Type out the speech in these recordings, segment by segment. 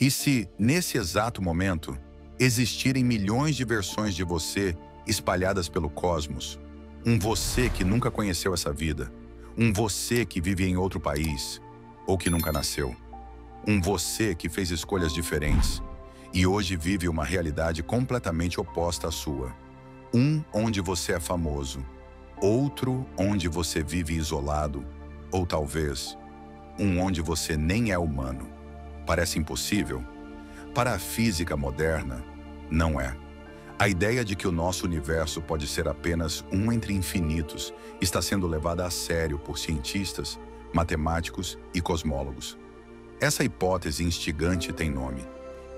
E se, nesse exato momento, existirem milhões de versões de você espalhadas pelo cosmos, um você que nunca conheceu essa vida, um você que vive em outro país ou que nunca nasceu, um você que fez escolhas diferentes e hoje vive uma realidade completamente oposta à sua, um onde você é famoso, outro onde você vive isolado, ou talvez um onde você nem é humano. Parece impossível? Para a física moderna, não é. A ideia de que o nosso universo pode ser apenas um entre infinitos está sendo levada a sério por cientistas, matemáticos e cosmólogos. Essa hipótese instigante tem nome: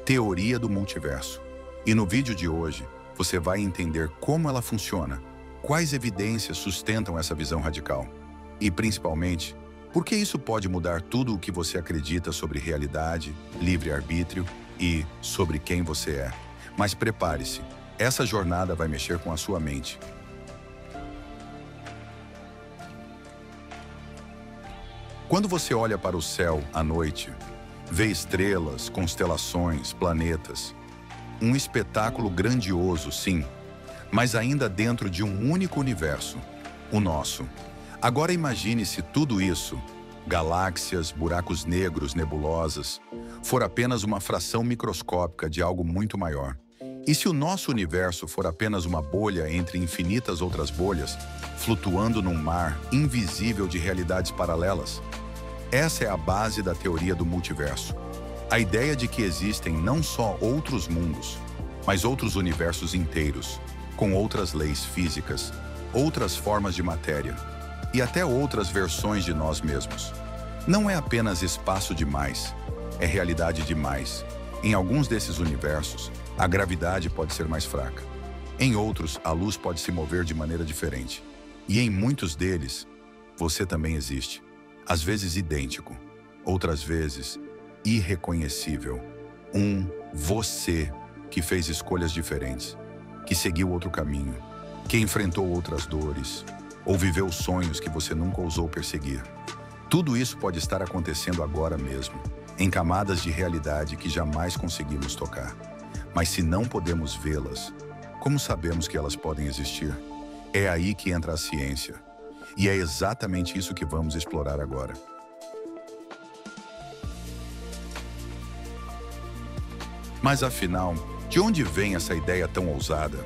Teoria do Multiverso. E no vídeo de hoje, você vai entender como ela funciona, quais evidências sustentam essa visão radical e, principalmente, por que isso pode mudar tudo o que você acredita sobre realidade, livre-arbítrio e sobre quem você é. Mas prepare-se, essa jornada vai mexer com a sua mente. Quando você olha para o céu à noite, vê estrelas, constelações, planetas. Um espetáculo grandioso, sim, mas ainda dentro de um único universo, o nosso. Agora imagine se tudo isso, galáxias, buracos negros, nebulosas, for apenas uma fração microscópica de algo muito maior. E se o nosso universo for apenas uma bolha entre infinitas outras bolhas, flutuando num mar invisível de realidades paralelas? Essa é a base da teoria do multiverso. A ideia de que existem não só outros mundos, mas outros universos inteiros, com outras leis físicas, outras formas de matéria e até outras versões de nós mesmos. Não é apenas espaço demais, é realidade demais. Em alguns desses universos, a gravidade pode ser mais fraca. Em outros, a luz pode se mover de maneira diferente. E em muitos deles, você também existe. Às vezes idêntico, outras vezes irreconhecível. Um você que fez escolhas diferentes, que seguiu outro caminho, que enfrentou outras dores, ou viveu sonhos que você nunca ousou perseguir. Tudo isso pode estar acontecendo agora mesmo, em camadas de realidade que jamais conseguimos tocar. Mas se não podemos vê-las, como sabemos que elas podem existir? É aí que entra a ciência. E é exatamente isso que vamos explorar agora. Mas afinal, de onde vem essa ideia tão ousada?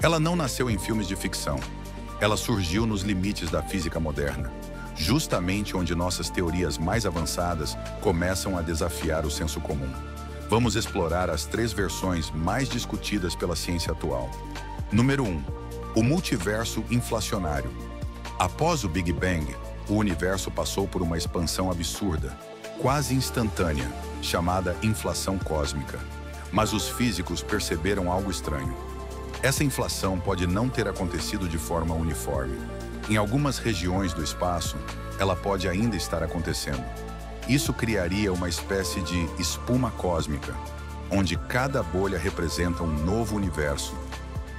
Ela não nasceu em filmes de ficção. Ela surgiu nos limites da física moderna, justamente onde nossas teorias mais avançadas começam a desafiar o senso comum. Vamos explorar as 3 versões mais discutidas pela ciência atual. Número 1. O multiverso inflacionário. Após o Big Bang, o universo passou por uma expansão absurda, quase instantânea, chamada inflação cósmica. Mas os físicos perceberam algo estranho. Essa inflação pode não ter acontecido de forma uniforme. Em algumas regiões do espaço, ela pode ainda estar acontecendo. Isso criaria uma espécie de espuma cósmica, onde cada bolha representa um novo universo,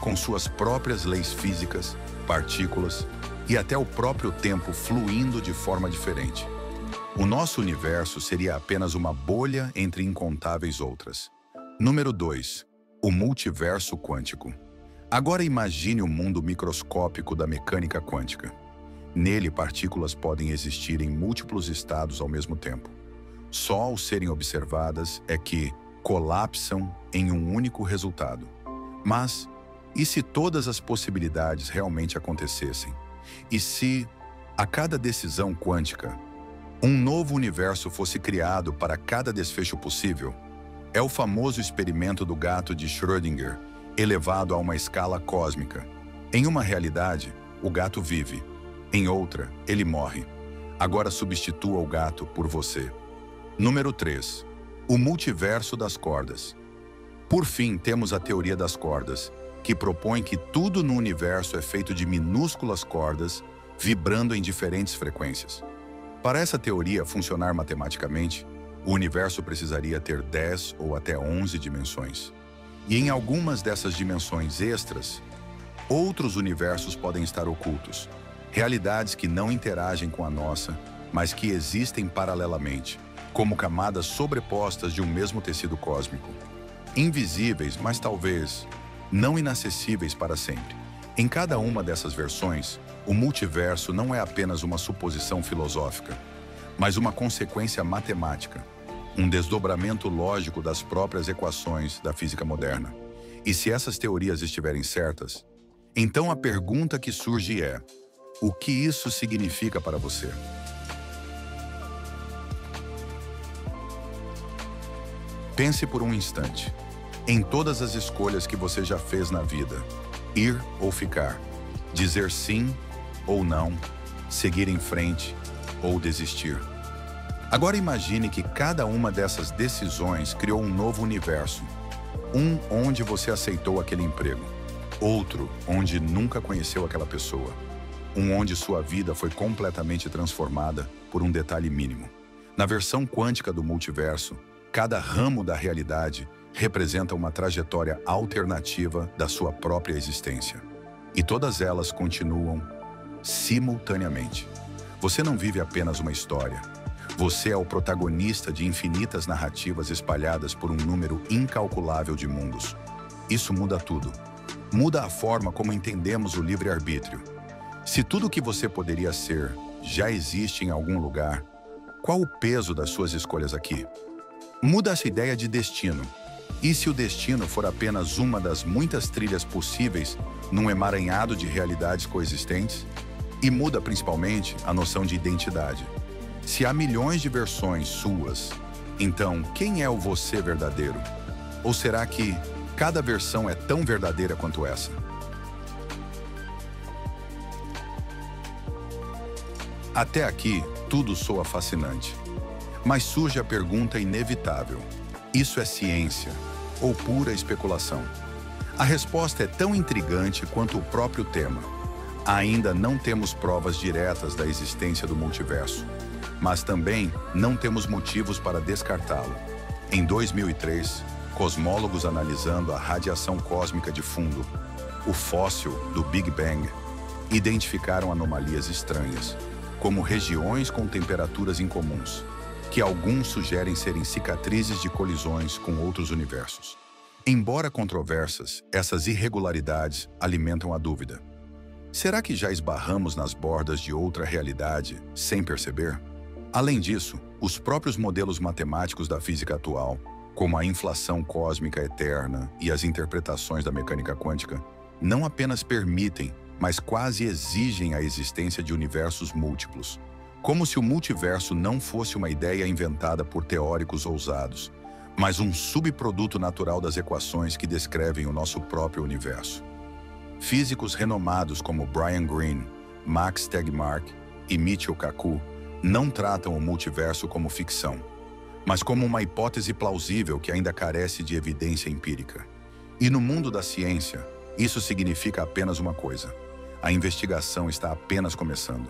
com suas próprias leis físicas, partículas e até o próprio tempo fluindo de forma diferente. O nosso universo seria apenas uma bolha entre incontáveis outras. Número 2. O multiverso quântico. Agora imagine o mundo microscópico da mecânica quântica. Nele, partículas podem existir em múltiplos estados ao mesmo tempo. Só ao serem observadas é que colapsam em um único resultado. Mas, e se todas as possibilidades realmente acontecessem? E se, a cada decisão quântica, um novo universo fosse criado para cada desfecho possível? É o famoso experimento do gato de Schrödinger, elevado a uma escala cósmica. Em uma realidade, o gato vive. Em outra, ele morre. Agora substitua o gato por você. Número 3. O multiverso das cordas. Por fim, temos a teoria das cordas, que propõe que tudo no universo é feito de minúsculas cordas, vibrando em diferentes frequências. Para essa teoria funcionar matematicamente, o universo precisaria ter 10 ou até 11 dimensões. E em algumas dessas dimensões extras, outros universos podem estar ocultos, realidades que não interagem com a nossa, mas que existem paralelamente, como camadas sobrepostas de um mesmo tecido cósmico. Invisíveis, mas talvez não inacessíveis para sempre. Em cada uma dessas versões, o multiverso não é apenas uma suposição filosófica, mas uma consequência matemática, um desdobramento lógico das próprias equações da física moderna. E se essas teorias estiverem certas, então a pergunta que surge é: o que isso significa para você? Pense por um instante em todas as escolhas que você já fez na vida: ir ou ficar, dizer sim ou não, seguir em frente ou desistir. Agora imagine que cada uma dessas decisões criou um novo universo. Um onde você aceitou aquele emprego, outro onde nunca conheceu aquela pessoa, um onde sua vida foi completamente transformada por um detalhe mínimo. Na versão quântica do multiverso, cada ramo da realidade representa uma trajetória alternativa da sua própria existência. E todas elas continuam simultaneamente. Você não vive apenas uma história. Você é o protagonista de infinitas narrativas espalhadas por um número incalculável de mundos. Isso muda tudo. Muda a forma como entendemos o livre-arbítrio. Se tudo o que você poderia ser já existe em algum lugar, qual o peso das suas escolhas aqui? Muda essa ideia de destino. E se o destino for apenas uma das muitas trilhas possíveis num emaranhado de realidades coexistentes? E muda principalmente a noção de identidade. Se há milhões de versões suas, então quem é o você verdadeiro? Ou será que cada versão é tão verdadeira quanto essa? Até aqui, tudo soa fascinante. Mas surge a pergunta inevitável: isso é ciência ou pura especulação? A resposta é tão intrigante quanto o próprio tema. Ainda não temos provas diretas da existência do multiverso, mas também não temos motivos para descartá-lo. Em 2003, cosmólogos analisando a radiação cósmica de fundo, o fóssil do Big Bang, identificaram anomalias estranhas, como regiões com temperaturas incomuns, que alguns sugerem serem cicatrizes de colisões com outros universos. Embora controversas, essas irregularidades alimentam a dúvida. Será que já esbarramos nas bordas de outra realidade sem perceber? Além disso, os próprios modelos matemáticos da física atual, como a inflação cósmica eterna e as interpretações da mecânica quântica, não apenas permitem, mas quase exigem a existência de universos múltiplos. Como se o multiverso não fosse uma ideia inventada por teóricos ousados, mas um subproduto natural das equações que descrevem o nosso próprio universo. Físicos renomados como Brian Greene, Max Tegmark e Michio Kaku não tratam o multiverso como ficção, mas como uma hipótese plausível que ainda carece de evidência empírica. E no mundo da ciência, isso significa apenas uma coisa: a investigação está apenas começando.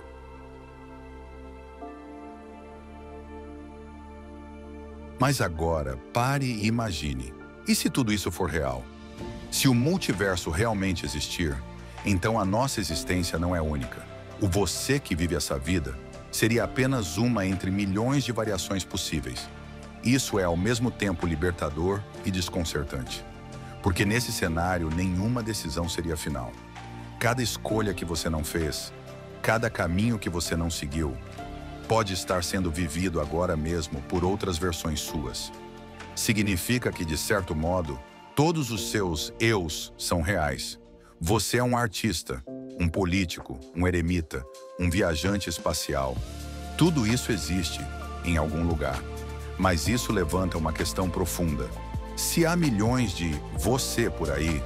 Mas agora, pare e imagine. E se tudo isso for real? Se o multiverso realmente existir, então a nossa existência não é única. O você que vive essa vida seria apenas uma entre milhões de variações possíveis. Isso é ao mesmo tempo libertador e desconcertante. Porque nesse cenário, nenhuma decisão seria final. Cada escolha que você não fez, cada caminho que você não seguiu, pode estar sendo vivido agora mesmo por outras versões suas. Significa que, de certo modo, todos os seus eus são reais. Você é um artista, um político, um eremita, um viajante espacial. Tudo isso existe em algum lugar. Mas isso levanta uma questão profunda. Se há milhões de você por aí,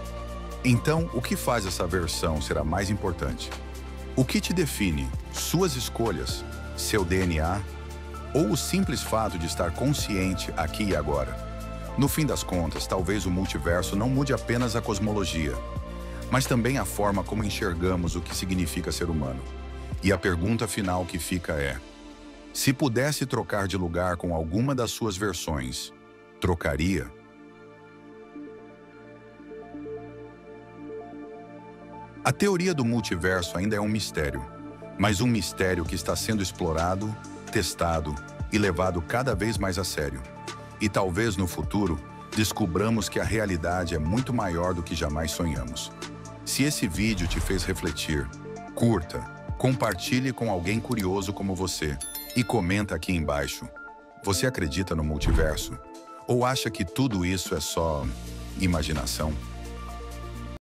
então o que faz essa versão ser a mais importante? O que te define? Suas escolhas? Seu DNA? Ou o simples fato de estar consciente aqui e agora? No fim das contas, talvez o multiverso não mude apenas a cosmologia, mas também a forma como enxergamos o que significa ser humano. E a pergunta final que fica é: se pudesse trocar de lugar com alguma das suas versões, trocaria? A teoria do multiverso ainda é um mistério, mas um mistério que está sendo explorado, testado e levado cada vez mais a sério. E talvez no futuro, descubramos que a realidade é muito maior do que jamais sonhamos. Se esse vídeo te fez refletir, curta, compartilhe com alguém curioso como você e comenta aqui embaixo. Você acredita no multiverso? Ou acha que tudo isso é só imaginação?